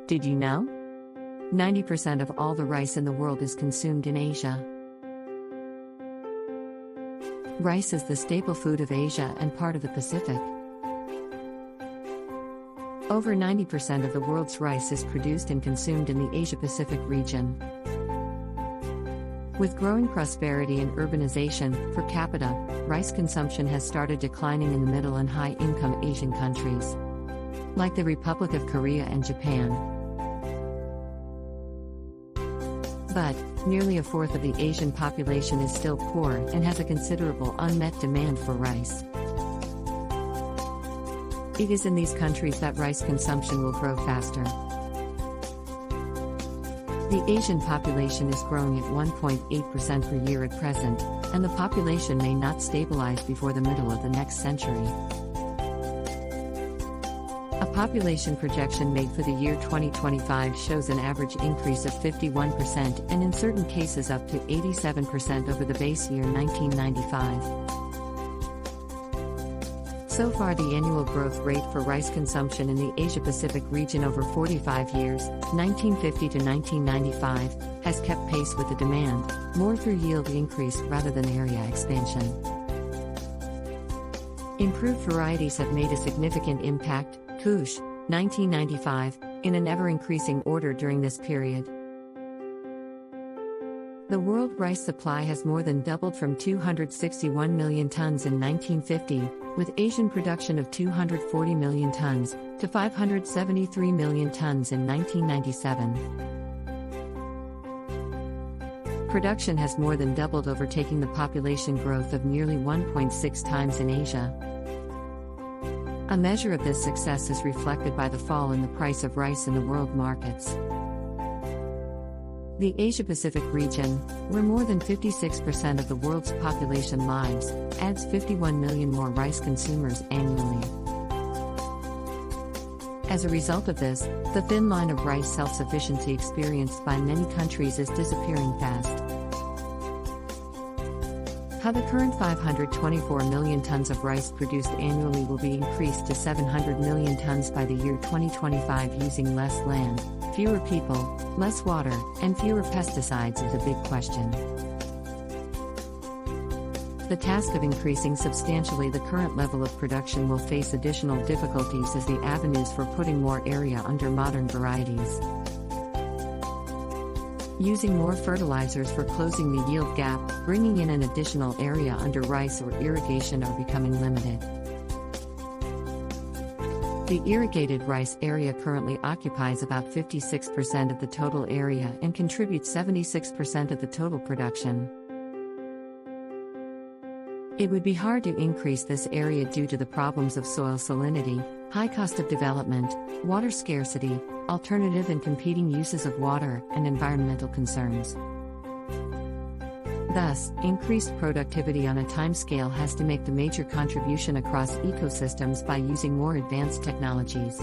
Did you know? 90% of all the rice in the world is consumed in Asia. Rice is the staple food of Asia and part of the Pacific. Over 90% of the world's rice is produced and consumed in the Asia-Pacific region. With growing prosperity and urbanization, per capita, rice consumption has started declining in the middle and high-income Asian countries, like the Republic of Korea and Japan. But, nearly a fourth of the Asian population is still poor and has a considerable unmet demand for rice. It is in these countries that rice consumption will grow faster. The Asian population is growing at 1.8% per year at present, and the population may not stabilize before the middle of the next century. A population projection made for the year 2025 shows an average increase of 51% and in certain cases up to 87% over the base year 1995. So far, the annual growth rate for rice consumption in the Asia-Pacific region over 45 years, 1950 to 1995, has kept pace with the demand, more through yield increase rather than area expansion. Improved varieties have made a significant impact, Kush, 1995, in an ever-increasing order during this period. The world rice supply has more than doubled from 261 million tons in 1950, with Asian production of 240 million tons, to 573 million tons in 1997. Production has more than doubled, overtaking the population growth of nearly 1.6 times in Asia. A measure of this success is reflected by the fall in the price of rice in the world markets. The Asia-Pacific region, where more than 56% of the world's population lives, adds 51 million more rice consumers annually. As a result of this, the thin line of rice self-sufficiency experienced by many countries is disappearing fast. How the current 524 million tons of rice produced annually will be increased to 700 million tons by the year 2025 using less land, fewer people, less water, and fewer pesticides is a big question. The task of increasing substantially the current level of production will face additional difficulties as the avenues for putting more area under modern varieties. Using more fertilizers for closing the yield gap, bringing in an additional area under rice or irrigation are becoming limited. The irrigated rice area currently occupies about 56% of the total area and contributes 76% of the total production. It would be hard to increase this area due to the problems of soil salinity, high cost of development, water scarcity, alternative and competing uses of water, and environmental concerns. Thus, increased productivity on a timescale has to make the major contribution across ecosystems by using more advanced technologies.